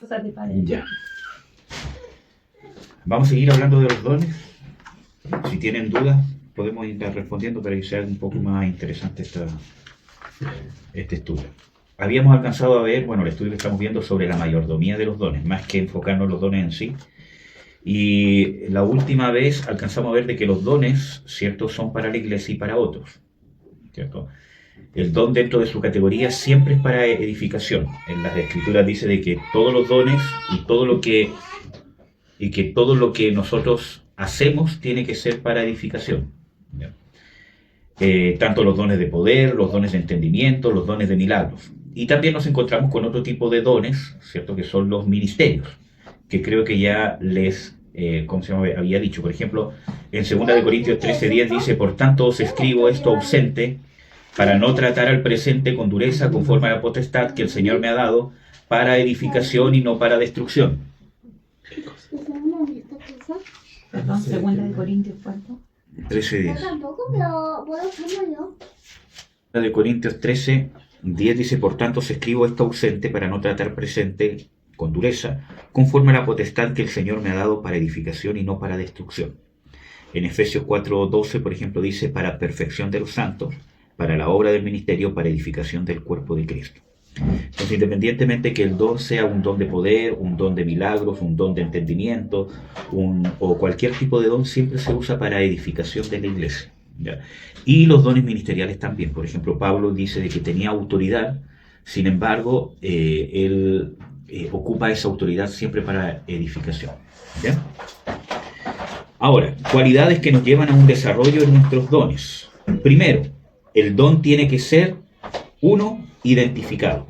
cosas de padre. Ya. Vamos a seguir hablando de los dones. Si tienen dudas, podemos ir respondiendo para que sea un poco más interesante este estudio. Habíamos alcanzado a ver, bueno, el estudio que estamos viendo sobre la mayordomía de los dones, más que enfocarnos en los dones en sí. Y la última vez alcanzamos a ver de que los dones, ¿cierto?, son para la iglesia y para otros, ¿cierto? El don dentro de su categoría siempre es para edificación. En las escrituras dice de que todos los dones y todo lo que nosotros hacemos tiene que ser para edificación, ¿ya? Tanto los dones de poder, los dones de entendimiento, los dones de milagros. Y también nos encontramos con otro tipo de dones, ¿cierto?, que son los ministerios, que creo que ya les había dicho. Por ejemplo, en 2 Corintios 13:10 dice: por tanto os escribo esto ausente, para no tratar al presente con dureza conforme a la potestad que el Señor me ha dado, para edificación y no para destrucción. Perdón, 2 Corintios, ¿cuánto? 13:10. Tampoco, pero puedo hacerlo yo. De Corintios 13:10 dice: por tanto os escribo esto ausente, para no tratar presente con dureza, conforme a la potestad que el Señor me ha dado, para edificación y no para destrucción. En Efesios 4:12, por ejemplo, dice: para perfección de los santos, para la obra del ministerio, para edificación del cuerpo de Cristo. Entonces, independientemente que el don sea un don de poder, un don de milagros, un don de entendimiento, o cualquier tipo de don, siempre se usa para edificación de la iglesia, ¿ya? Y los dones ministeriales también. Por ejemplo, Pablo dice de que tenía autoridad, sin embargo, él ocupa esa autoridad siempre para edificación, ¿ya? Ahora, cualidades que nos llevan a un desarrollo en nuestros dones. Primero, el don tiene que ser, uno, identificado.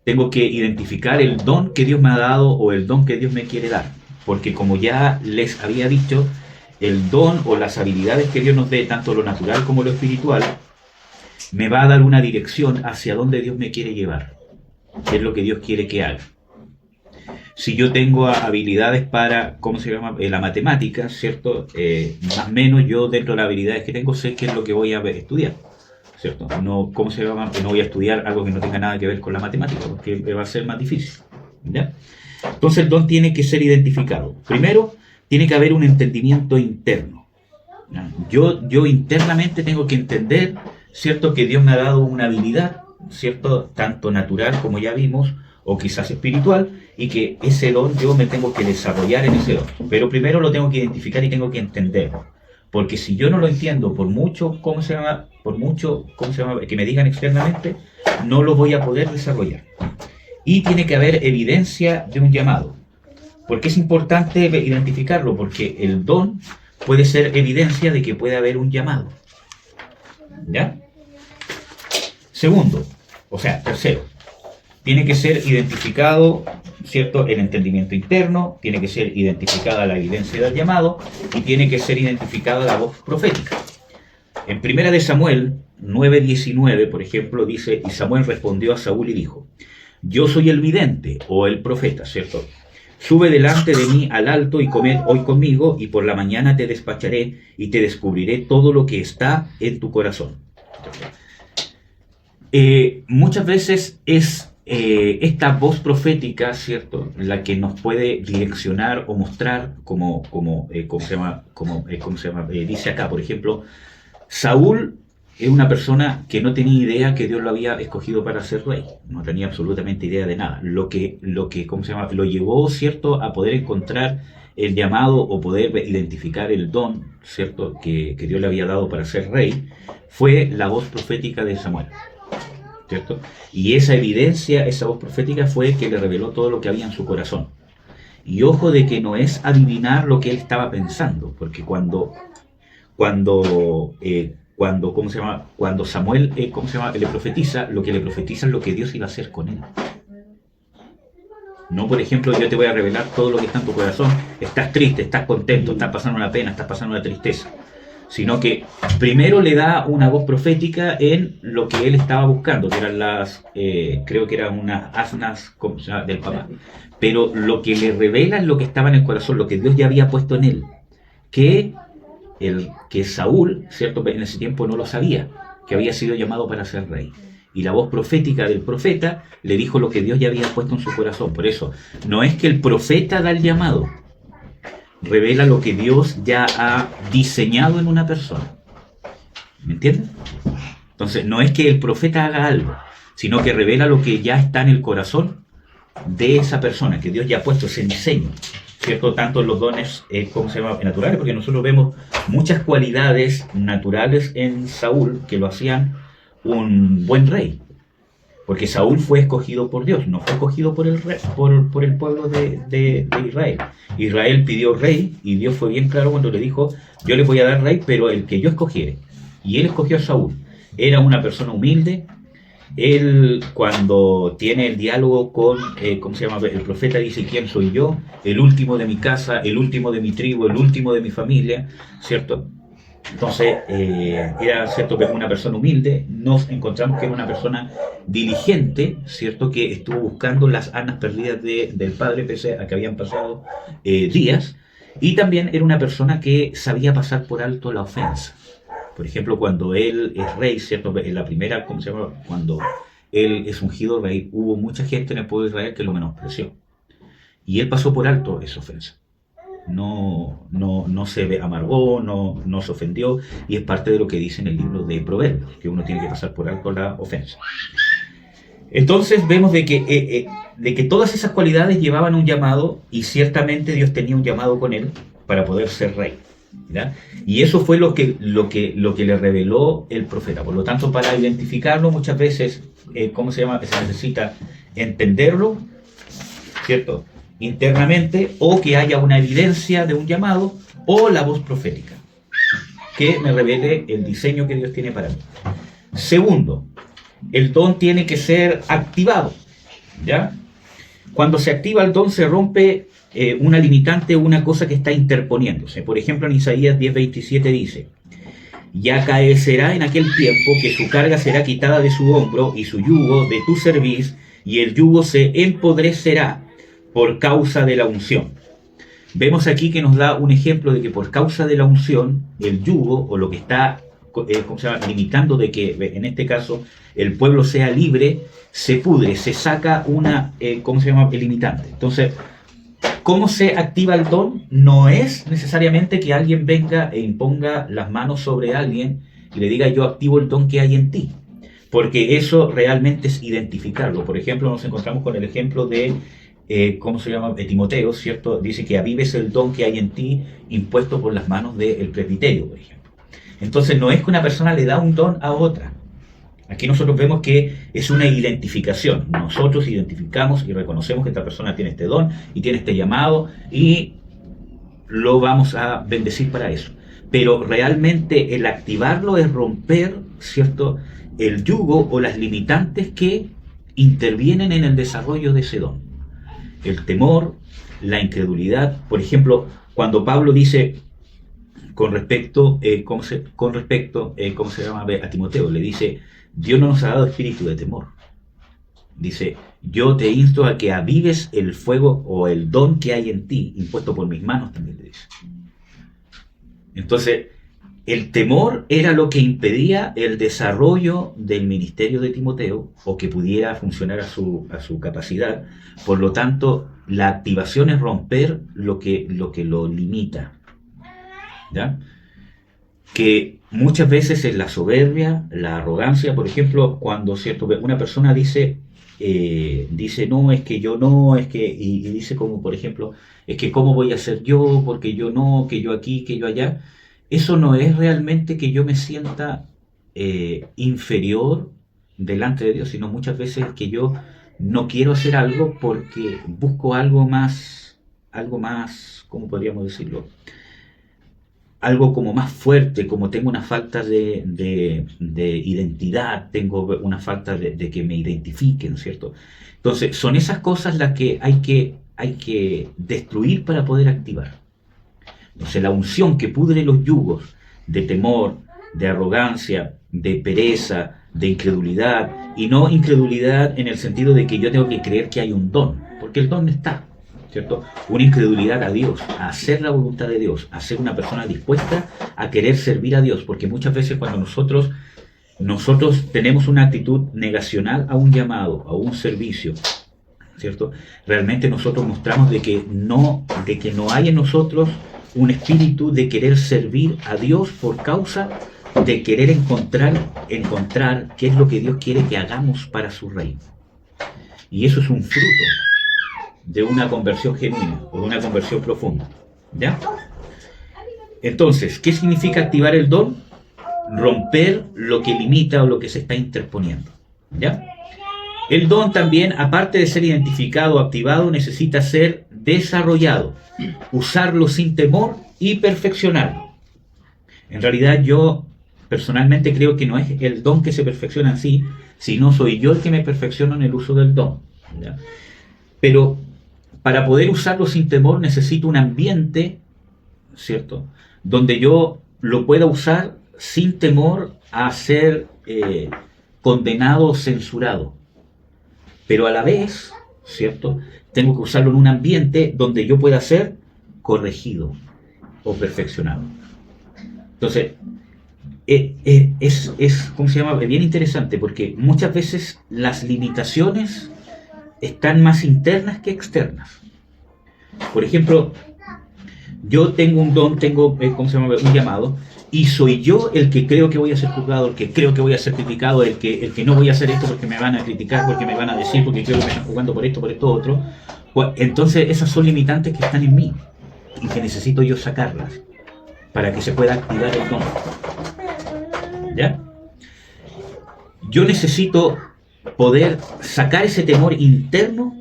Tengo que identificar el don que Dios me ha dado o el don que Dios me quiere dar. Porque como ya les había dicho, el don o las habilidades que Dios nos dé, tanto lo natural como lo espiritual, me va a dar una dirección hacia donde Dios me quiere llevar. ¿Qué es lo que Dios quiere que haga? Si yo tengo habilidades para, la matemática, ¿cierto? Más o menos yo dentro de las habilidades que tengo sé qué es lo que voy a estudiar, ¿cierto? No, no voy a estudiar algo que no tenga nada que ver con la matemática, porque va a ser más difícil, ¿ya? Entonces el don tiene que ser identificado. Primero, tiene que haber un entendimiento interno, ¿ya? Yo internamente tengo que entender, ¿cierto?, que Dios me ha dado una habilidad, ¿cierto?, tanto natural como ya vimos, o quizás espiritual, y que ese don yo me tengo que desarrollar en ese don. Pero primero lo tengo que identificar y tengo que entenderlo. Porque si yo no lo entiendo, por mucho que me digan externamente, no lo voy a poder desarrollar. Y tiene que haber evidencia de un llamado. ¿Por qué es importante identificarlo? Porque el don puede ser evidencia de que puede haber un llamado, ¿ya? Tercero, tiene que ser identificado, ¿cierto?, el entendimiento interno, tiene que ser identificada la evidencia del llamado y tiene que ser identificada la voz profética. En 1 Samuel 9:19, por ejemplo, dice: y Samuel respondió a Saúl y dijo: yo soy el vidente o el profeta, ¿cierto? Sube delante de mí al alto y comed hoy conmigo, y por la mañana te despacharé y te descubriré todo lo que está en tu corazón. Muchas veces es esta voz profética, ¿cierto?, la que nos puede direccionar o mostrar, dice acá, por ejemplo, Saúl es una persona que no tenía idea que Dios lo había escogido para ser rey, no tenía absolutamente idea de nada. Lo lo llevó, ¿cierto?, a poder encontrar el llamado o poder identificar el don, ¿cierto?, que Dios le había dado para ser rey, fue la voz profética de Samuel, ¿cierto? Y esa evidencia, esa voz profética fue que le reveló todo lo que había en su corazón. Y ojo de que no es adivinar lo que él estaba pensando, porque cuando Samuel le profetiza, lo que le profetiza es lo que Dios iba a hacer con él. No, por ejemplo, yo te voy a revelar todo lo que está en tu corazón, estás triste, estás contento, estás pasando una pena, estás pasando una tristeza, sino que primero le da una voz profética en lo que él estaba buscando, que eran creo que eran unas asnas del papá, pero lo que le revela es lo que estaba en el corazón, lo que Dios ya había puesto en él, que Saúl, ¿cierto?, en ese tiempo no lo sabía, que había sido llamado para ser rey. y la voz profética del profeta le dijo lo que Dios ya había puesto en su corazón. Por eso, no es que el profeta da el llamado, revela lo que Dios ya ha diseñado en una persona. ¿Me entienden? Entonces, no es que el profeta haga algo, sino que revela lo que ya está en el corazón de esa persona, que Dios ya ha puesto ese diseño, ¿cierto? Tanto en los dones, naturales, porque nosotros vemos muchas cualidades naturales en Saúl que lo hacían un buen rey. Porque Saúl fue escogido por Dios, no fue escogido por el pueblo de Israel. Israel pidió rey y Dios fue bien claro cuando le dijo, yo le voy a dar rey, pero el que yo escogiere. Y él escogió a Saúl. Era una persona humilde. Él, cuando tiene el diálogo con, el profeta dice, ¿quién soy yo? El último de mi casa, el último de mi tribu, el último de mi familia, ¿cierto? Entonces, era cierto que era una persona humilde. Nos encontramos que era una persona diligente, ¿cierto? Que estuvo buscando las arnas perdidas del padre, pese a que habían pasado días. Y también era una persona que sabía pasar por alto la ofensa. Por ejemplo, cuando él es rey, ¿cierto? En la primera, cuando él es ungido rey, hubo mucha gente en el pueblo de Israel que lo menospreció. Y él pasó por alto esa ofensa. No se amargó, no se ofendió, y es parte de lo que dice en el libro de Proverbios, que uno tiene que pasar por alto la ofensa. Entonces vemos de que todas esas cualidades llevaban un llamado, y ciertamente Dios tenía un llamado con él para poder ser rey, ¿verdad? Y eso fue lo que le reveló el profeta. Por lo tanto, para identificarlo muchas veces, se necesita entenderlo, ¿cierto?, internamente, o que haya una evidencia de un llamado, o la voz profética que me revele el diseño que Dios tiene para mí. Segundo, el don tiene que ser activado, ¿ya? Cuando se activa el don se rompe una limitante, una cosa que está interponiéndose. Por ejemplo, en Isaías 10:27 dice, y acaecerá en aquel tiempo que su carga será quitada de su hombro y su yugo de tu cerviz, y el yugo se empodrecerá por causa de la unción. Vemos aquí que nos da un ejemplo de que por causa de la unción, el yugo, o lo que está limitando de que, en este caso, el pueblo sea libre, se pudre, se saca una, el limitante. Entonces, ¿cómo se activa el don? No es necesariamente que alguien venga e imponga las manos sobre alguien y le diga, yo activo el don que hay en ti. Porque eso realmente es identificarlo. Por ejemplo, nos encontramos con el ejemplo de de Timoteo, ¿cierto? Dice que avives el don que hay en ti, impuesto por las manos del presbiterio, por ejemplo. Entonces, no es que una persona le da un don a otra. Aquí nosotros vemos que es una identificación. Nosotros identificamos y reconocemos que esta persona tiene este don y tiene este llamado, y lo vamos a bendecir para eso. Pero realmente el activarlo es romper, ¿cierto?, el yugo o las limitantes que intervienen en el desarrollo de ese don. El temor, la incredulidad. Por ejemplo, cuando Pablo dice con respecto a Timoteo, le dice, Dios no nos ha dado espíritu de temor. Dice, yo te insto a que avives el fuego o el don que hay en ti, impuesto por mis manos, también le dice. Entonces, el temor era lo que impedía el desarrollo del ministerio de Timoteo, o que pudiera funcionar a su capacidad. Por lo tanto, la activación es romper lo que lo limita, ¿ya? Que muchas veces es la soberbia, la arrogancia. Por ejemplo, cuando una persona dice, no, es que yo no, es que, y dice como, por ejemplo, es que cómo voy a ser yo, porque yo no, que yo aquí, que yo allá. Eso no es realmente que yo me sienta inferior delante de Dios, sino muchas veces que yo no quiero hacer algo porque busco algo más, ¿cómo podríamos decirlo? Algo como más fuerte, como tengo una falta de identidad, tengo una falta de que me identifiquen, ¿cierto? Entonces, son esas cosas las que hay que destruir para poder activar. Entonces, la unción que pudre los yugos de temor, de arrogancia, de pereza, de incredulidad, y no incredulidad en el sentido de que yo tengo que creer que hay un don, porque el don está, ¿cierto? Una incredulidad a Dios, a hacer la voluntad de Dios, a ser una persona dispuesta a querer servir a Dios, porque muchas veces cuando nosotros nosotros tenemos una actitud negacional a un llamado, a un servicio, ¿cierto? Realmente nosotros mostramos de que no hay en nosotros un espíritu de querer servir a Dios por causa de querer encontrar qué es lo que Dios quiere que hagamos para su reino. Y eso es un fruto de una conversión genuina o de una conversión profunda, ¿ya? Entonces, ¿qué significa activar el don? Romper lo que limita o lo que se está interponiendo, ¿ya? El don también, aparte de ser identificado o activado, necesita ser desarrollado, usarlo sin temor y perfeccionarlo. En realidad yo personalmente creo que no es el don que se perfecciona en sí, sino soy yo el que me perfecciono en el uso del don, ¿ya? Pero para poder usarlo sin temor necesito un ambiente, ¿cierto?, donde yo lo pueda usar sin temor a ser condenado o censurado. Pero a la vez, ¿cierto?, tengo que usarlo en un ambiente donde yo pueda ser corregido o perfeccionado. Entonces, ¿cómo se llama? Bien interesante, porque muchas veces las limitaciones están más internas que externas. Por ejemplo, yo tengo un don, ¿cómo se llama? Un llamado, y soy yo el que creo que voy a ser juzgado, el que creo que voy a ser criticado, el que no voy a hacer esto porque me van a criticar, porque me van a decir, porque creo que me están jugando por esto otro. Entonces esas son limitantes que están en mí y que necesito yo sacarlas para que se pueda activar el don, ¿ya? Yo necesito poder sacar ese temor interno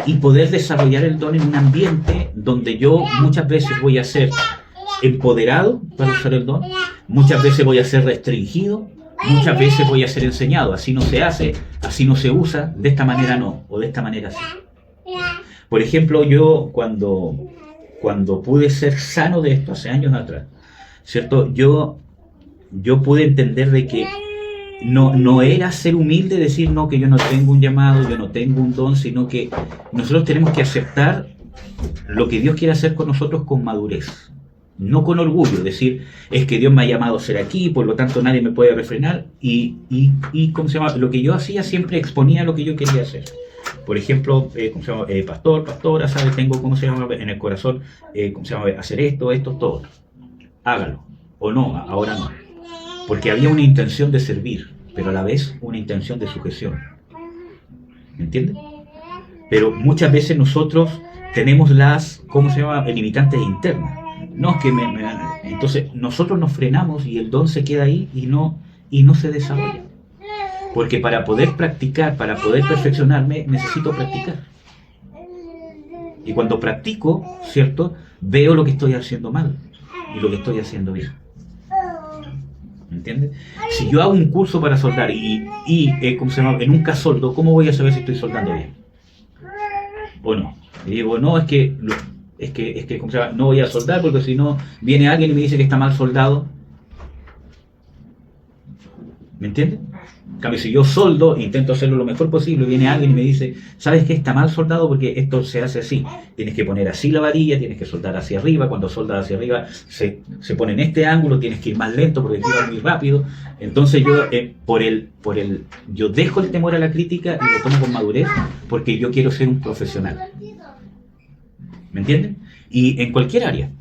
y poder desarrollar el don en un ambiente donde yo muchas veces voy a ser empoderado para usar el don, muchas veces voy a ser restringido, muchas veces voy a ser enseñado, así no se hace, así no se usa, de esta manera no, o de esta manera sí. Por ejemplo, yo cuando pude ser sano de esto hace años atrás, ¿cierto? Yo pude entender de que no era ser humilde, decir no, que yo no tengo un llamado, yo no tengo un don, sino que nosotros tenemos que aceptar lo que Dios quiere hacer con nosotros con madurez, no con orgullo, decir es que Dios me ha llamado a ser aquí, por lo tanto nadie me puede refrenar, y ¿cómo se llama? Lo que yo hacía siempre exponía lo que yo quería hacer. Por ejemplo, ¿cómo se llama? Pastor, pastora, ¿sabe? Tengo, ¿cómo se llama? En el corazón, ¿cómo se llama? Hacer esto, todo. Hágalo. O no, ahora no. Porque había una intención de servir, pero a la vez una intención de sujeción. ¿Me entiendes? Pero muchas veces nosotros tenemos las, ¿cómo se llama? Limitantes internas. No, es que entonces nosotros nos frenamos y el don se queda ahí y no se desarrolla. Porque para poder practicar, para poder perfeccionarme, necesito practicar. Y cuando practico, ¿cierto?, veo lo que estoy haciendo mal y lo que estoy haciendo bien. ¿Me entiendes? Si yo hago un curso para soldar ¿cómo se llama? Nunca soldo, ¿cómo voy a saber si estoy soldando bien? ¿O no? Y digo, no, es que ¿cómo se llama? No voy a soldar porque si no viene alguien y me dice que está mal soldado. ¿Me entiendes? En cambio, si yo soldo, intento hacerlo lo mejor posible, viene alguien y me dice, ¿sabes qué? Está mal soldado porque esto se hace así. Tienes que poner así la varilla, tienes que soldar hacia arriba, cuando soldas hacia arriba se pone en este ángulo, tienes que ir más lento porque aquí va muy rápido. Entonces yo, yo dejo el temor a la crítica y lo tomo con madurez porque yo quiero ser un profesional. ¿Me entienden? Y en cualquier área.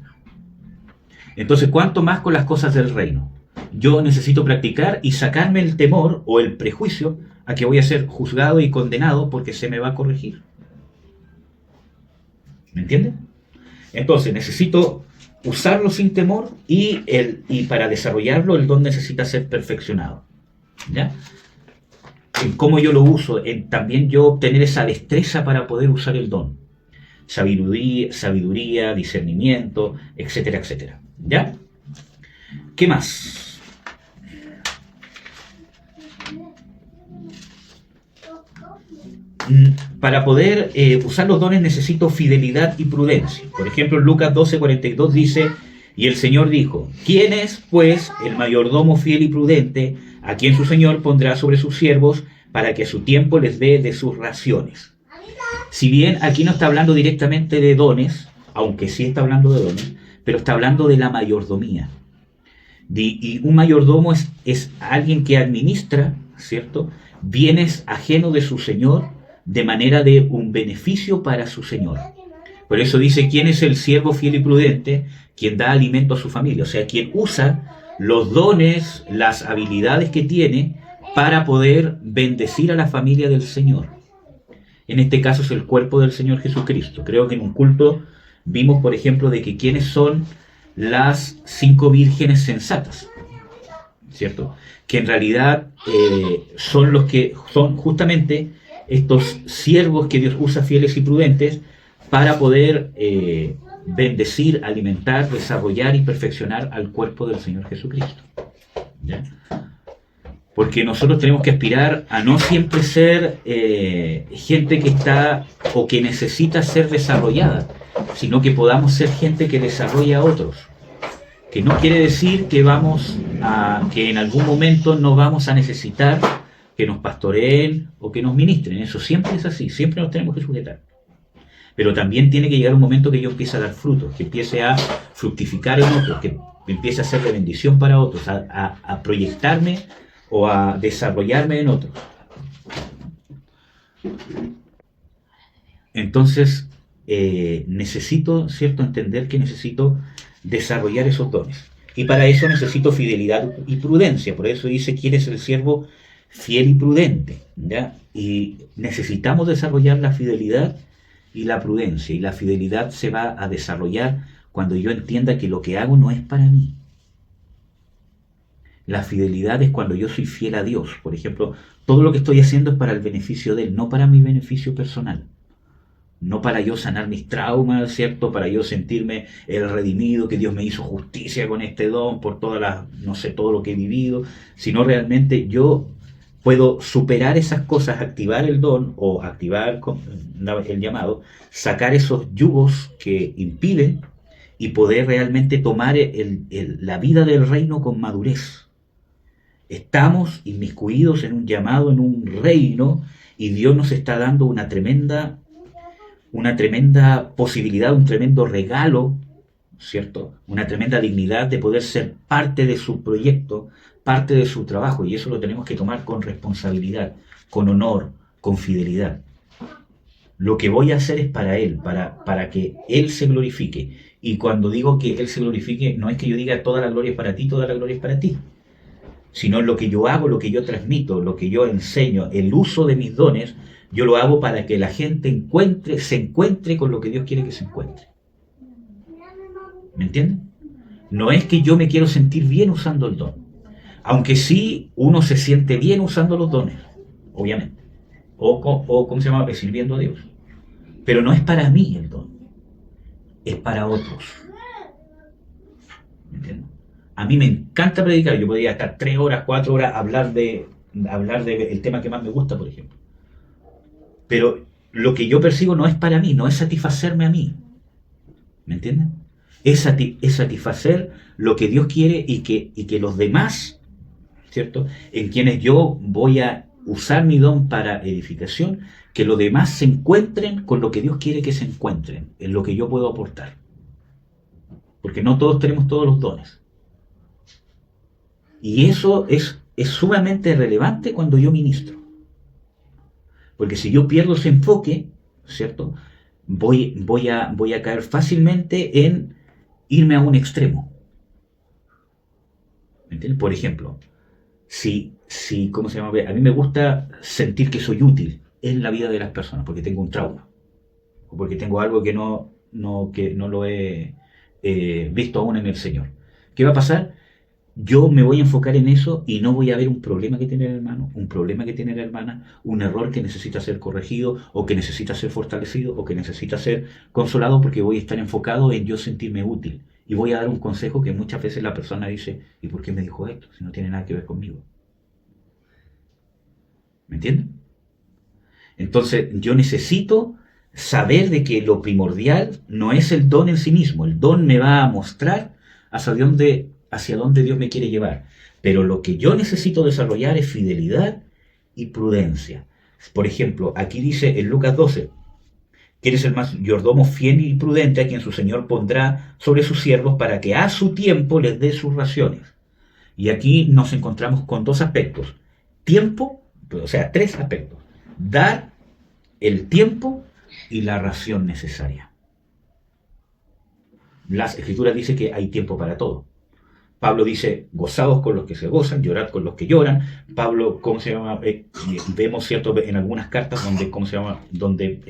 Entonces, ¿cuánto más con las cosas del reino? Yo necesito practicar y sacarme el temor o el prejuicio a que voy a ser juzgado y condenado porque se me va a corregir. ¿Me entienden? Entonces, necesito usarlo sin temor y para desarrollarlo el don necesita ser perfeccionado. ¿Ya? En cómo yo lo uso, en también yo obtener esa destreza para poder usar el don. Sabiduría, discernimiento, etcétera, etcétera. ¿Ya? ¿Qué más? Para poder usar los dones necesito fidelidad y prudencia. Por ejemplo, en Lucas 12:42 dice, y el Señor dijo, ¿quién es, pues, el mayordomo fiel y prudente, a quien su Señor pondrá sobre sus siervos, para que a su tiempo les dé de sus raciones? Si bien aquí no está hablando directamente de dones, aunque sí está hablando de dones, pero está hablando de la mayordomía. Y un mayordomo es alguien que administra, ¿cierto?, bienes ajenos de su señor de manera de un beneficio para su señor. Por eso dice, ¿quién es el siervo fiel y prudente? Quien da alimento a su familia, o sea, quien usa los dones, las habilidades que tiene para poder bendecir a la familia del Señor. En este caso es el cuerpo del Señor Jesucristo. Creo que en un culto vimos, por ejemplo, de que quiénes son las 5 vírgenes sensatas, ¿cierto? Que en realidad son los que son justamente estos siervos que Dios usa fieles y prudentes para poder bendecir, alimentar, desarrollar y perfeccionar al cuerpo del Señor Jesucristo. ¿Ya? Porque nosotros tenemos que aspirar a no siempre ser gente que está o que necesita ser desarrollada, sino que podamos ser gente que desarrolla a otros. Que no quiere decir que que en algún momento no vamos a necesitar que nos pastoreen o que nos ministren. Eso siempre es así, siempre nos tenemos que sujetar. Pero también tiene que llegar un momento que yo empiece a dar frutos, que empiece a fructificar en otros, que empiece a ser de bendición para otros, a proyectarme o a desarrollarme en otros. Entonces, necesito, ¿cierto?, entender que necesito desarrollar esos dones. Y para eso necesito fidelidad y prudencia. Por eso dice, ¿quién es el siervo fiel y prudente? ¿Ya? Y necesitamos desarrollar la fidelidad y la prudencia. Y la fidelidad se va a desarrollar cuando yo entienda que lo que hago no es para mí. La fidelidad es cuando yo soy fiel a Dios. Por ejemplo, todo lo que estoy haciendo es para el beneficio de Él, no para mi beneficio personal. No para yo sanar mis traumas, ¿cierto? Para yo sentirme el redimido, que Dios me hizo justicia con este don por todo lo que he vivido, sino realmente yo puedo superar esas cosas, activar el don o activar el llamado, sacar esos yugos que impiden y poder realmente tomar la vida del reino con madurez. Estamos inmiscuidos en un llamado, en un reino, y Dios nos está dando una tremenda posibilidad, un tremendo regalo, ¿cierto? Una tremenda dignidad de poder ser parte de su proyecto, parte de su trabajo, y eso lo tenemos que tomar con responsabilidad, con honor, con fidelidad. Lo que voy a hacer es para Él, para que Él se glorifique. Y cuando digo que Él se glorifique, no es que yo diga toda la gloria es para ti, toda la gloria es para ti, sino lo que yo hago, lo que yo transmito, lo que yo enseño, el uso de mis dones, yo lo hago para que la gente se encuentre con lo que Dios quiere que se encuentre. ¿Me entienden? No es que yo me quiero sentir bien usando el don, aunque sí uno se siente bien usando los dones, obviamente, o ¿cómo se llama? Sirviendo a Dios. Pero no es para mí el don, es para otros. ¿Me entienden? A mí me encanta predicar, yo podría estar 3 horas, 4 horas, hablar de el tema que más me gusta, por ejemplo. Pero lo que yo percibo no es para mí, no es satisfacerme a mí. ¿Me entienden? Es satisfacer lo que Dios quiere y que los demás, ¿cierto?, en quienes yo voy a usar mi don para edificación, que los demás se encuentren con lo que Dios quiere que se encuentren, en lo que yo puedo aportar. Porque no todos tenemos todos los dones. Y eso es sumamente relevante cuando yo ministro. Porque si yo pierdo ese enfoque, ¿cierto?, voy a caer fácilmente en irme a un extremo. ¿Me entiendes? Por ejemplo, ¿cómo se llama? A mí me gusta sentir que soy útil en la vida de las personas porque tengo un trauma o porque tengo algo que no lo he visto aún en el Señor. ¿Qué va a pasar? Yo me voy a enfocar en eso y no voy a ver un problema que tiene el hermano, un problema que tiene la hermana, un error que necesita ser corregido o que necesita ser fortalecido o que necesita ser consolado, porque voy a estar enfocado en yo sentirme útil. Y voy a dar un consejo que muchas veces la persona dice, ¿y por qué me dijo esto? Si no tiene nada que ver conmigo. ¿Me entienden? Entonces yo necesito saber de que lo primordial no es el don en sí mismo. El don me va a mostrar hacia dónde Dios me quiere llevar. Pero lo que yo necesito desarrollar es fidelidad y prudencia. Por ejemplo, aquí dice en Lucas 12, que eres el mayordomo fiel y prudente a quien su señor pondrá sobre sus siervos para que a su tiempo les dé sus raciones. Y aquí nos encontramos con dos aspectos. Tiempo, o sea, tres aspectos. Dar, el tiempo y la ración necesaria. Las Escrituras dicen que hay tiempo para todo. Pablo dice, gozaos con los que se gozan, llorad con los que lloran. Pablo, ¿cómo se llama? Vemos, ¿cierto?, en algunas cartas donde,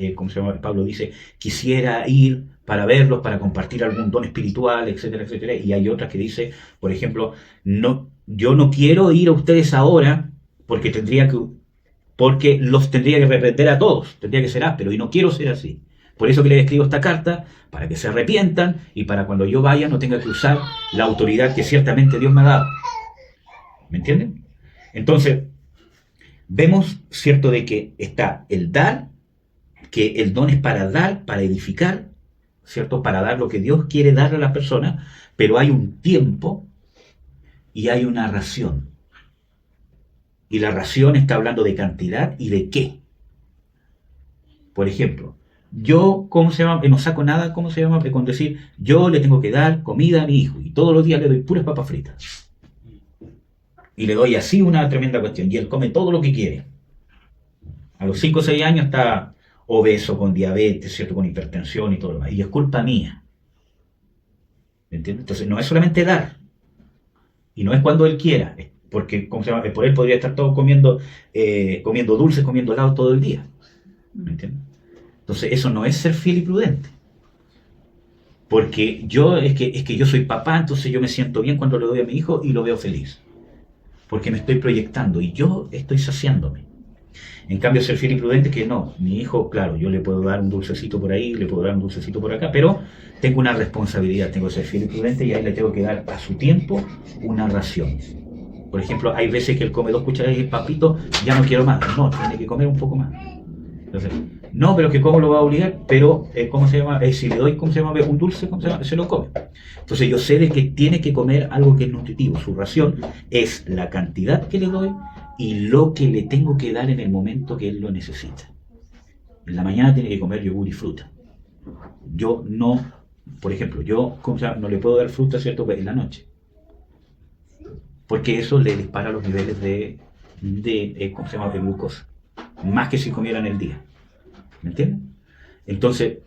Pablo dice, quisiera ir para verlos, para compartir algún don espiritual, etcétera, etcétera. Y hay otras que dice, por ejemplo, no, yo no quiero ir a ustedes ahora porque los tendría que reprender a todos, tendría que ser áspero, y no quiero ser así. Por eso que les escribo esta carta, para que se arrepientan y para cuando yo vaya no tenga que usar la autoridad que ciertamente Dios me ha dado. ¿Me entienden? Entonces, vemos, ¿cierto?, de que está el dar, que el don es para dar, para edificar, ¿cierto?, para dar lo que Dios quiere darle a las personas, pero hay un tiempo y hay una ración. Y la ración está hablando de cantidad y de qué. Por ejemplo, yo, no saco nada, con decir, yo le tengo que dar comida a mi hijo y todos los días le doy puras papas fritas. Y le doy así una tremenda cuestión. Y él come todo lo que quiere. A los 5 o 6 años está obeso, con diabetes, ¿cierto?, con hipertensión y todo lo demás. Y es culpa mía. ¿Me entiendes? Entonces, no es solamente dar. Y no es cuando él quiera. Porque, por él podría estar todo comiendo dulces, comiendo helado todo el día. ¿Me entiendes? Entonces, eso no es ser fiel y prudente. Porque es que yo soy papá, entonces yo me siento bien cuando le doy a mi hijo y lo veo feliz. Porque me estoy proyectando y yo estoy saciándome. En cambio, ser fiel y prudente es que no, mi hijo, claro, yo le puedo dar un dulcecito por ahí, le puedo dar un dulcecito por acá, pero tengo una responsabilidad, tengo que ser fiel y prudente y ahí le tengo que dar a su tiempo una ración. Por ejemplo, hay veces que él come 2 cucharadas y el papito, ya no quiero más. No, tiene que comer un poco más. Entonces, no, pero que cómo lo va a obligar, pero, si le doy, un dulce, se lo come. Entonces yo sé de que tiene que comer algo que es nutritivo. Su ración es la cantidad que le doy y lo que le tengo que dar en el momento que él lo necesita. En la mañana tiene que comer yogur y fruta. Yo no, por ejemplo, no le puedo dar fruta, ¿cierto?, en la noche. Porque eso le dispara los niveles de glucosa. Más que si comiera en el día. ¿Me entienden? Entonces,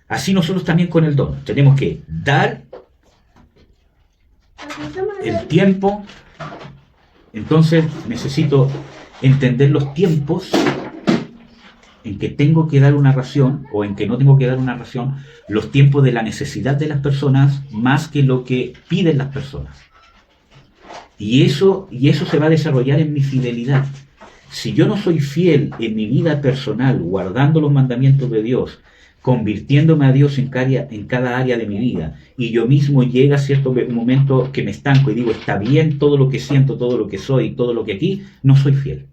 así nosotros también con el don. Tenemos que dar el tiempo. Entonces, necesito entender los tiempos en que tengo que dar una ración o en que no tengo que dar una ración, los tiempos de la necesidad de las personas más que lo que piden las personas. Y eso se va a desarrollar en mi fidelidad. Si yo no soy fiel en mi vida personal, guardando los mandamientos de Dios, convirtiéndome a Dios en cada área de mi vida, y yo mismo llega a cierto momento que me estanco y digo, está bien todo lo que siento, todo lo que soy, todo lo que aquí, no soy fiel.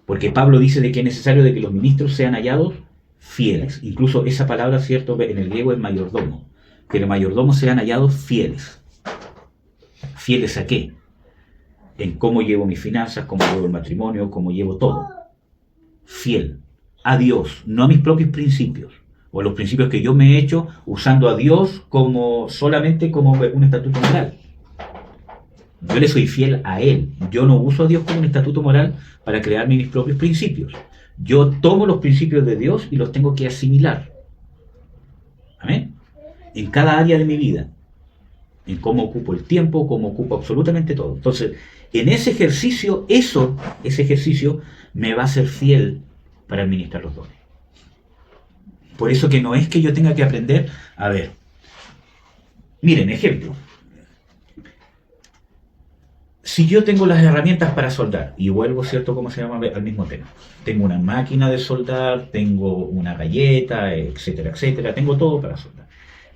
Porque Pablo dice de que es necesario de que los ministros sean hallados fieles. Incluso esa palabra, cierto, en el griego es mayordomo. Que los mayordomos sean hallados fieles. ¿Fieles a qué? En cómo llevo mis finanzas, cómo llevo el matrimonio, cómo llevo todo. Fiel a Dios, no a mis propios principios, o a los principios que yo me he hecho usando a Dios solamente como un estatuto moral. Yo le soy fiel a Él. Yo no uso a Dios como un estatuto moral para crearme mis propios principios. Yo tomo los principios de Dios y los tengo que asimilar. Amén. En cada área de mi vida. En cómo ocupo el tiempo, cómo ocupo absolutamente todo. Entonces, en ese ejercicio, ese ejercicio me va a hacer fiel para administrar los dones. Por eso que no es que yo tenga que aprender, a ver, miren, ejemplo. Si yo tengo las herramientas para soldar, y vuelvo, ¿cierto?, al mismo tema. Tengo una máquina de soldar, tengo una galleta, etcétera, etcétera, tengo todo para soldar.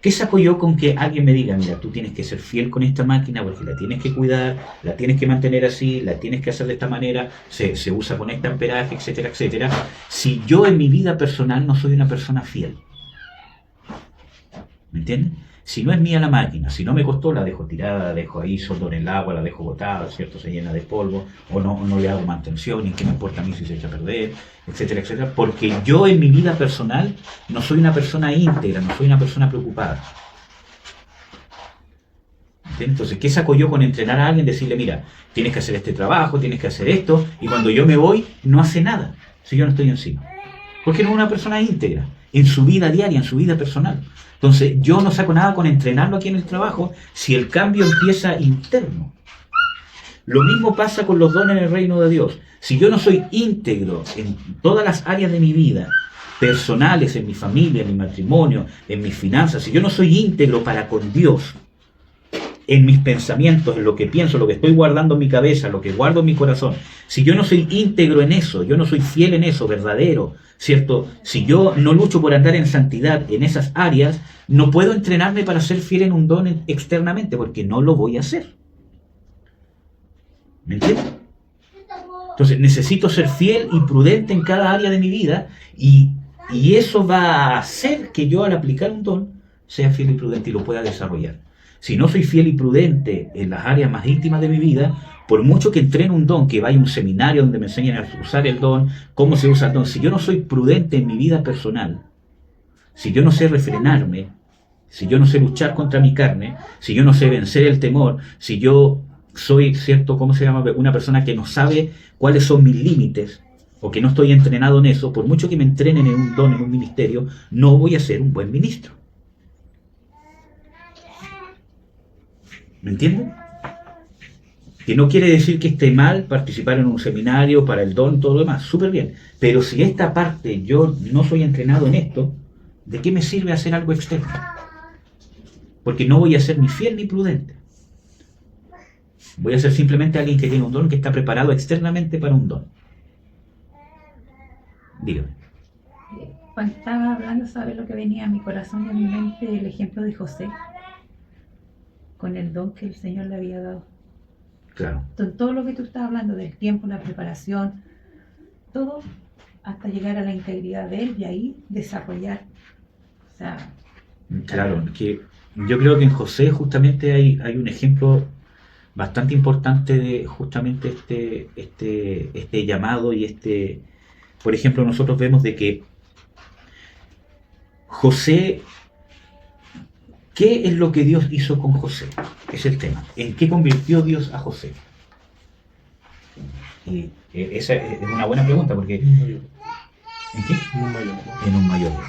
¿Qué saco yo con que alguien me diga, mira, tú tienes que ser fiel con esta máquina porque la tienes que cuidar, la tienes que mantener así, la tienes que hacer de esta manera, se usa con este amperaje, etcétera, etcétera? Si yo en mi vida personal no soy una persona fiel. ¿Me entienden? Si no es mía la máquina, si no me costó, la dejo tirada, la dejo ahí, soldo en el agua, la dejo botada, ¿cierto? Se llena de polvo, o no le hago mantención, y qué me importa a mí si se echa a perder, etcétera, etcétera. Porque yo en mi vida personal no soy una persona íntegra, no soy una persona preocupada. ¿Entiendes? Entonces, ¿qué saco yo con entrenar a alguien? Decirle, mira, tienes que hacer este trabajo, tienes que hacer esto, y cuando yo me voy, no hace nada, si yo no estoy encima. Porque no es una persona íntegra, en su vida diaria, en su vida personal. Entonces, yo no saco nada con entrenarlo aquí en el trabajo si el cambio empieza interno. Lo mismo pasa con los dones en el reino de Dios. Si yo no soy íntegro en todas las áreas de mi vida, personales, en mi familia, en mi matrimonio, en mis finanzas, si yo no soy íntegro para con Dios, en mis pensamientos, en lo que pienso, lo que estoy guardando en mi cabeza, lo que guardo en mi corazón, si yo no soy íntegro en eso, yo no soy fiel en eso, verdadero, ¿cierto? Si yo no lucho por andar en santidad en esas áreas, no puedo entrenarme para ser fiel en un don externamente, porque no lo voy a hacer. ¿Me entiendes? Entonces necesito ser fiel y prudente en cada área de mi vida y eso va a hacer que yo al aplicar un don sea fiel y prudente y lo pueda desarrollar. Si no soy fiel y prudente en las áreas más íntimas de mi vida, por mucho que entrene un don, que vaya a un seminario donde me enseñen a usar el don, cómo se usa el don, si yo no soy prudente en mi vida personal, si yo no sé refrenarme, si yo no sé luchar contra mi carne, si yo no sé vencer el temor, si yo soy, ¿cierto? ¿Cómo se llama? Una persona que no sabe cuáles son mis límites o que no estoy entrenado en eso, por mucho que me entrenen en un don, en un ministerio, no voy a ser un buen ministro. ¿Me entienden? Que no quiere decir que esté mal participar en un seminario para el don, todo lo demás, súper bien. Pero si esta parte yo no soy entrenado en esto, ¿de qué me sirve hacer algo externo? Porque no voy a ser ni fiel ni prudente. Voy a ser simplemente alguien que tiene un don, que está preparado externamente para un don. Dígame. Cuando estaba hablando, ¿sabes lo que venía a mi corazón y a mi mente? El ejemplo de José, con el don que el Señor le había dado. Claro. Todo lo que tú estás hablando del tiempo, la preparación, todo hasta llegar a la integridad de él y ahí desarrollar. O sea, claro, que yo creo que en José justamente hay un ejemplo bastante importante de justamente este llamado y por ejemplo, nosotros vemos de que José, ¿qué es lo que Dios hizo con José? Es el tema. ¿En qué convirtió Dios a José? Y esa es una buena pregunta porque... ¿En qué? En un mayordomo.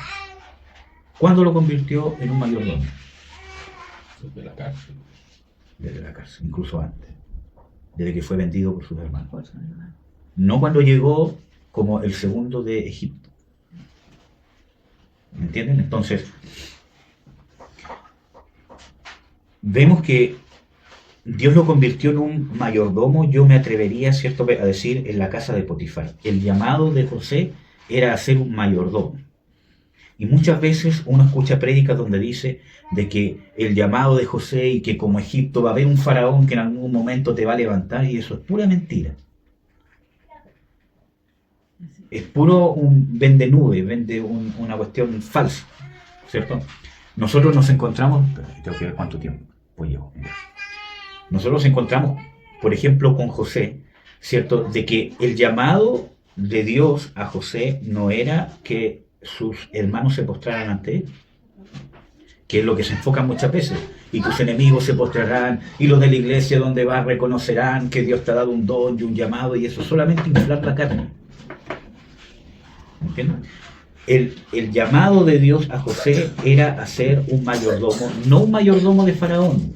¿Cuándo lo convirtió en un mayordomo? Desde la cárcel. Desde la cárcel, incluso antes. Desde que fue vendido por sus hermanos. No cuando llegó como el segundo de Egipto. ¿Me entienden? Entonces, vemos que Dios lo convirtió en un mayordomo, yo me atrevería, ¿cierto?, a decir, en la casa de Potifar. El llamado de José era ser un mayordomo. Y muchas veces uno escucha prédicas donde dice de que el llamado de José y que como Egipto va a haber un faraón que en algún momento te va a levantar, y eso es pura mentira. Es puro un vende nube, vende una cuestión falsa, ¿cierto? Nosotros nos encontramos, tengo que ver cuánto tiempo, pues llevo. Nosotros nos encontramos, por ejemplo, con José, ¿cierto? De que el llamado de Dios a José no era que sus hermanos se postraran ante él, que es lo que se enfoca muchas veces, y tus enemigos se postrarán, y los de la iglesia donde vas reconocerán que Dios te ha dado un don y un llamado, y eso solamente inflar la carne. ¿Entiendes? El llamado de Dios a José era hacer un mayordomo, no un mayordomo de Faraón,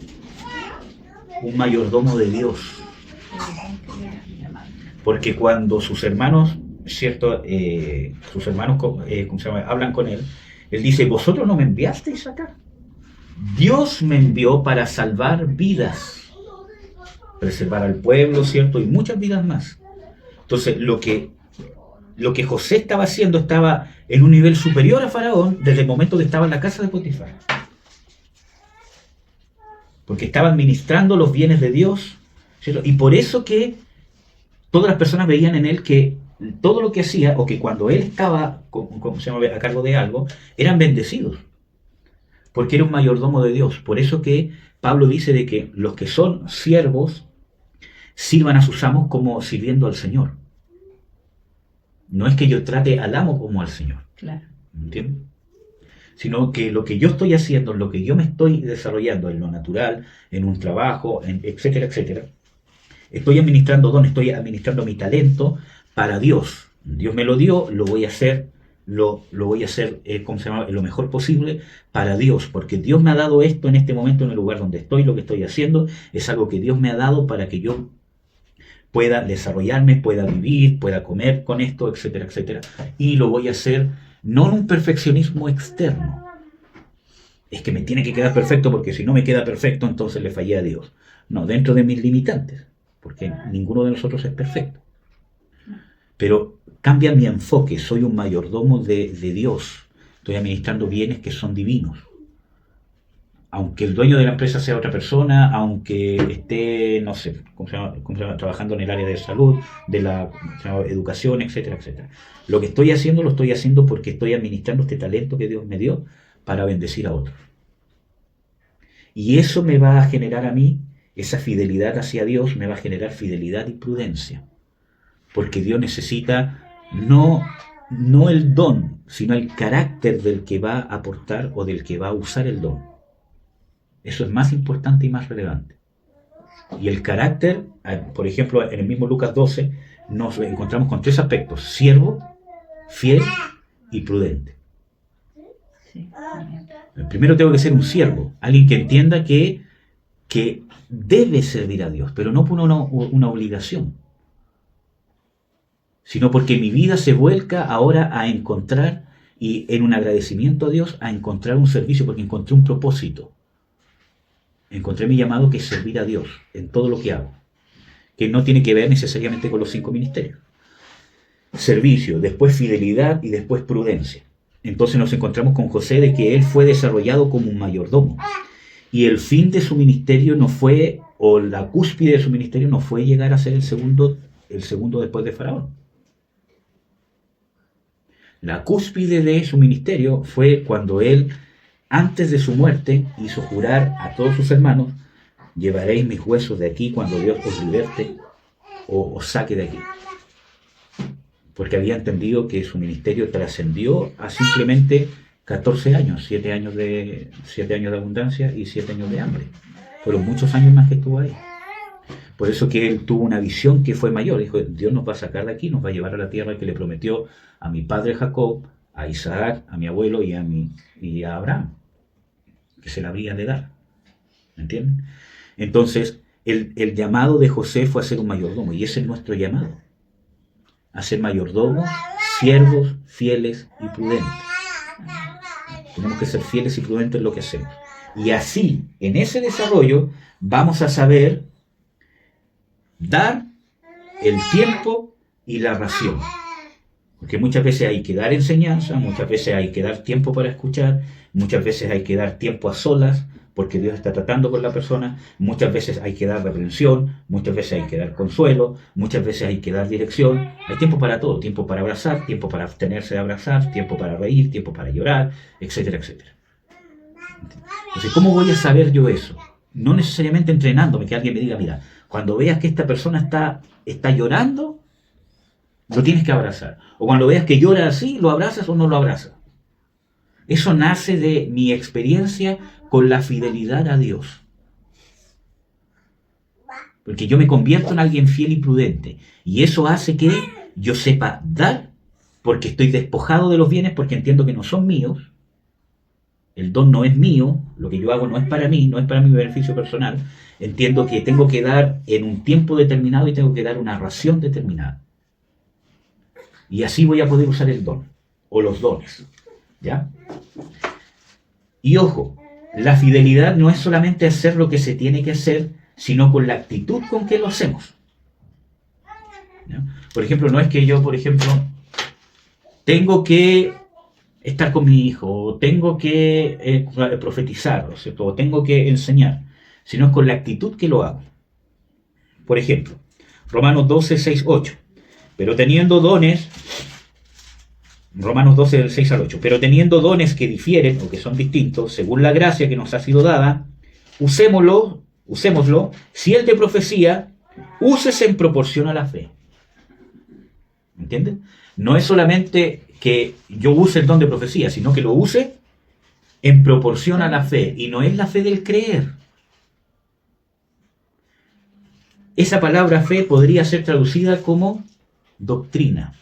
un mayordomo de Dios. Porque cuando sus hermanos, ¿cierto? Sus hermanos ¿cómo se llama? Hablan con él, él dice, vosotros no me enviasteis acá. Dios me envió para salvar vidas, preservar al pueblo, ¿cierto? Y muchas vidas más. Entonces, lo que José estaba haciendo estaba en un nivel superior a Faraón desde el momento que estaba en la casa de Potifar. Porque estaba administrando los bienes de Dios, ¿cierto? Y por eso que todas las personas veían en él que todo lo que hacía, o que cuando él estaba a cargo de algo, eran bendecidos. Porque era un mayordomo de Dios. Por eso que Pablo dice de que los que son siervos sirvan a sus amos como sirviendo al Señor. No es que yo trate al amo como al Señor. Claro. ¿Entiendes? sino que lo que yo estoy haciendo, lo que yo me estoy desarrollando en lo natural, en un trabajo, etcétera, etcétera, estoy administrando dones, estoy administrando mi talento para Dios. Dios me lo dio, lo voy a hacer, lo voy a hacer ¿cómo se llama? Lo mejor posible para Dios, porque Dios me ha dado esto en este momento, en el lugar donde estoy, lo que estoy haciendo, es algo que Dios me ha dado para que yo pueda desarrollarme, pueda vivir, pueda comer con esto, etcétera, etcétera. Y lo voy a hacer no en un perfeccionismo externo. Es que me tiene que quedar perfecto porque si no me queda perfecto entonces le fallé a Dios. No, dentro de mis limitantes, porque ninguno de nosotros es perfecto. Pero cambia mi enfoque, soy un mayordomo de Dios. Estoy administrando bienes que son divinos. Aunque el dueño de la empresa sea otra persona, aunque esté, no sé, ¿cómo se llama? Trabajando en el área de salud, de la educación, etcétera, etcétera. Lo que estoy haciendo, lo estoy haciendo porque estoy administrando este talento que Dios me dio para bendecir a otros. Y eso me va a generar a mí, esa fidelidad hacia Dios, me va a generar fidelidad y prudencia. Porque Dios necesita no el don, sino el carácter del que va a aportar o del que va a usar el don. Eso es más importante y más relevante. Y el carácter, por ejemplo, en el mismo Lucas 12, nos encontramos con 3 aspectos: siervo, fiel y prudente. Sí. Primero tengo que ser un siervo, alguien que entienda que debe servir a Dios, pero no por una obligación, sino porque mi vida se vuelca ahora a encontrar, y en un agradecimiento a Dios, a encontrar un servicio, porque encontré un propósito. Encontré mi llamado, que es servir a Dios en todo lo que hago, que no tiene que ver necesariamente con los 5 ministerios. Servicio, después fidelidad y después prudencia. Entonces nos encontramos con José de que él fue desarrollado como un mayordomo. Y el fin de su ministerio no fue, o la cúspide de su ministerio no fue llegar a ser el segundo después de Faraón. La cúspide de su ministerio fue cuando él, antes de su muerte, hizo jurar a todos sus hermanos: llevaréis mis huesos de aquí cuando Dios os liberte o os saque de aquí. Porque había entendido que su ministerio trascendió a simplemente 14 años, 7 años de abundancia y 7 años de hambre. Fueron muchos años más que estuvo ahí. Por eso que él tuvo una visión que fue mayor. Dijo: Dios nos va a sacar de aquí, nos va a llevar a la tierra que le prometió a mi padre Jacob, a Isaac, a mi abuelo y a Abraham, que se la habría de dar. ¿Me entienden? Entonces, el llamado de José fue a ser un mayordomo, y ese es nuestro llamado: a ser mayordomos, siervos, fieles y prudentes. Tenemos que ser fieles y prudentes en lo que hacemos. Y así, en ese desarrollo, vamos a saber dar el tiempo y la ración. Porque muchas veces hay que dar enseñanza, muchas veces hay que dar tiempo para escuchar, muchas veces hay que dar tiempo a solas, porque Dios está tratando con la persona, muchas veces hay que dar reprensión, muchas veces hay que dar consuelo, muchas veces hay que dar dirección. Hay tiempo para todo: tiempo para abrazar, tiempo para abstenerse de abrazar, tiempo para reír, tiempo para llorar, etcétera, etcétera. Entonces, ¿cómo voy a saber yo eso? No necesariamente entrenándome, que alguien me diga: mira, cuando veas que esta persona está llorando, lo tienes que abrazar. O cuando veas que llora así, ¿lo abrazas o no lo abrazas? Eso nace de mi experiencia con la fidelidad a Dios. Porque yo me convierto en alguien fiel y prudente. Y eso hace que yo sepa dar, porque estoy despojado de los bienes, porque entiendo que no son míos. El don no es mío, lo que yo hago no es para mí, no es para mi beneficio personal. Entiendo que tengo que dar en un tiempo determinado y tengo que dar una ración determinada. Y así voy a poder usar el don, o los dones. ¿Ya? Y ojo, la fidelidad no es solamente hacer lo que se tiene que hacer, sino con la actitud con que lo hacemos. ¿Ya? Por ejemplo, no es que yo, tengo que estar con mi hijo, o tengo que profetizar, ¿cierto? O tengo que enseñar, sino es con la actitud que lo hago. Por ejemplo, Romanos 12, 6, 8. Pero teniendo dones, Romanos 12, del 6 al 8, pero teniendo dones que difieren o que son distintos, según la gracia que nos ha sido dada, usémoslo, si el de profecía, úsese en proporción a la fe. ¿Entienden? No es solamente que yo use el don de profecía, sino que lo use en proporción a la fe, y no es la fe del creer. Esa palabra fe podría ser traducida como doctrina.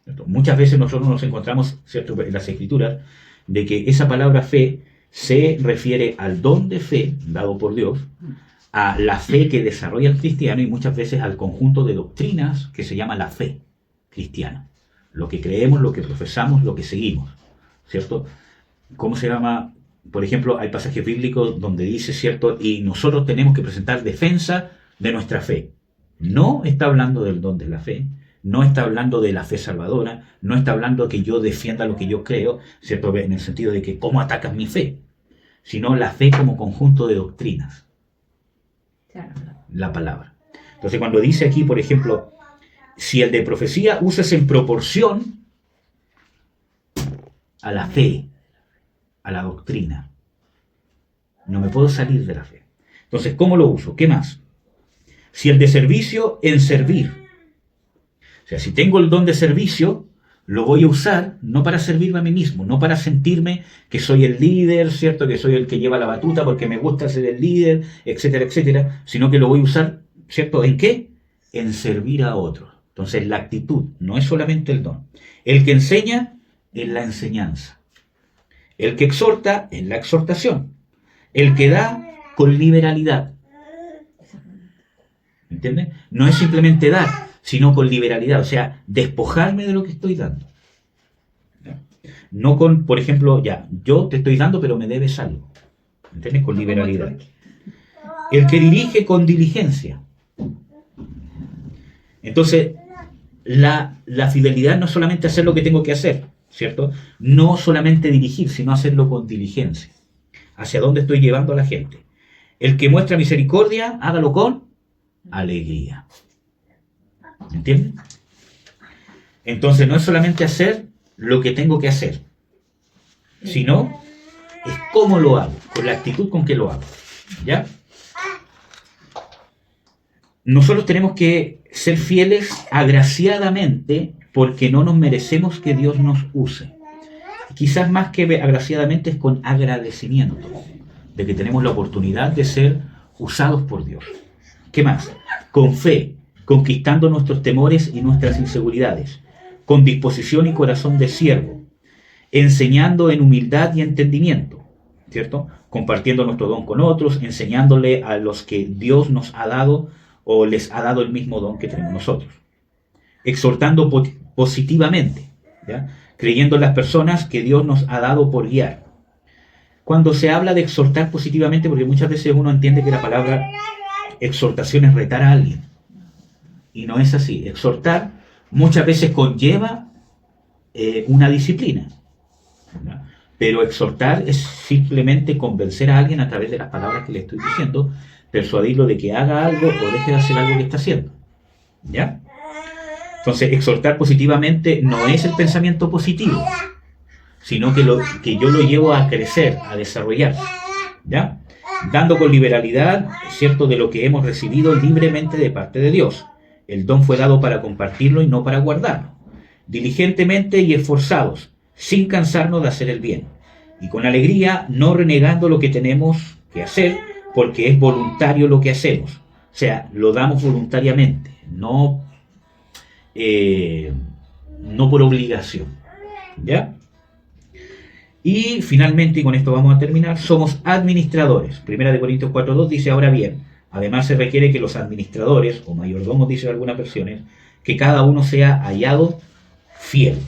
¿Cierto? Muchas veces nosotros nos encontramos, ¿cierto?, en las Escrituras, de que esa palabra fe se refiere al don de fe dado por Dios, a la fe que desarrolla el cristiano y muchas veces al conjunto de doctrinas que se llama la fe cristiana. Lo que creemos, lo que profesamos, lo que seguimos, ¿cierto? ¿Cómo se llama? Por ejemplo, hay pasajes bíblicos donde dice, ¿cierto? Y nosotros tenemos que presentar defensa de nuestra fe. No está hablando del don de la fe, no está hablando de la fe salvadora, no está hablando de que yo defienda lo que yo creo, ¿cierto? En el sentido de que cómo atacas mi fe, sino la fe como conjunto de doctrinas. La palabra. Entonces, cuando dice aquí, por ejemplo, si el de profecía usas en proporción a la fe, a la doctrina, no me puedo salir de la fe. Entonces, ¿cómo lo uso? ¿Qué más? Si el de servicio, en servir. O sea, si tengo el don de servicio, lo voy a usar no para servirme a mí mismo, no para sentirme que soy el líder, ¿cierto? Que soy el que lleva la batuta porque me gusta ser el líder, etcétera, etcétera, sino que lo voy a usar, ¿cierto? ¿En qué? En servir a otros. Entonces, la actitud no es solamente el don. El que enseña es la enseñanza. El que exhorta es la exhortación. El que da con liberalidad. ¿Entiendes? No es simplemente dar, sino con liberalidad, o sea, despojarme de lo que estoy dando. ¿Ya? No con, por ejemplo, ya, yo te estoy dando, pero me debes algo. ¿Entiendes? Con liberalidad. El que dirige con diligencia. Entonces, la fidelidad no es solamente hacer lo que tengo que hacer, ¿cierto? No solamente dirigir, sino hacerlo con diligencia. ¿Hacia dónde estoy llevando a la gente? El que muestra misericordia, hágalo con alegría. ¿Entienden? Entonces no es solamente hacer lo que tengo que hacer, sino es cómo lo hago, con la actitud con que lo hago. ¿Ya? Nosotros tenemos que ser fieles agraciadamente porque no nos merecemos que Dios nos use. Quizás más que agraciadamente es con agradecimiento de que tenemos la oportunidad de ser usados por Dios. ¿Qué más? Con fe, conquistando nuestros temores y nuestras inseguridades, con disposición y corazón de siervo, enseñando en humildad y entendimiento, ¿cierto? Compartiendo nuestro don con otros, enseñándole a los que Dios nos ha dado o les ha dado el mismo don que tenemos nosotros. Exhortando positivamente, ¿ya? Creyendo en las personas que Dios nos ha dado por guiar. Cuando se habla de exhortar positivamente, porque muchas veces uno entiende que la palabra exhortación es retar a alguien. Y no es así. Exhortar muchas veces conlleva una disciplina, ¿no? Pero exhortar es simplemente convencer a alguien a través de las palabras que le estoy diciendo, persuadirlo de que haga algo o deje de hacer algo que está haciendo. ¿Ya? Entonces, exhortar positivamente no es el pensamiento positivo, sino que yo lo llevo a crecer, a desarrollar. ¿Ya? Dando con liberalidad, ¿cierto?, de lo que hemos recibido libremente de parte de Dios. El don fue dado para compartirlo y no para guardarlo. Diligentemente y esforzados, sin cansarnos de hacer el bien. Y con alegría, no renegando lo que tenemos que hacer, porque es voluntario lo que hacemos. O sea, lo damos voluntariamente, no por obligación. ¿Ya? Y finalmente, y con esto vamos a terminar, somos administradores. 1 Corintios 4:2 dice, ahora bien, además se requiere que los administradores, o mayordomos, dice en algunas versiones, que cada uno sea hallado fiel.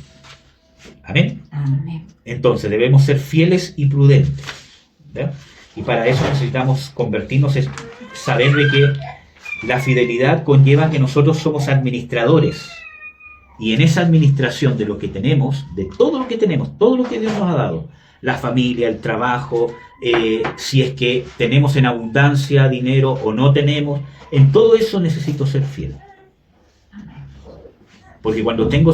¿Amén? Amén. Entonces debemos ser fieles y prudentes. ¿Ya? Y para eso necesitamos convertirnos, es saber de que la fidelidad conlleva que nosotros somos administradores. Y en esa administración de lo que tenemos, de todo lo que tenemos, todo lo que Dios nos ha dado, la familia, el trabajo, si es que tenemos en abundancia dinero o no tenemos, en todo eso necesito ser fiel. Porque cuando tengo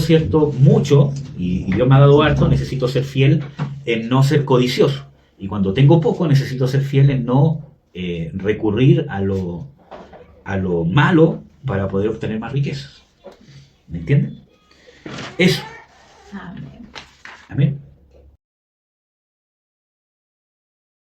mucho, y Dios me ha dado harto, necesito ser fiel en no ser codicioso. Y cuando tengo poco, necesito ser fiel en no recurrir a lo malo para poder obtener más riquezas. ¿Me entienden? Eso. Amén. Amén.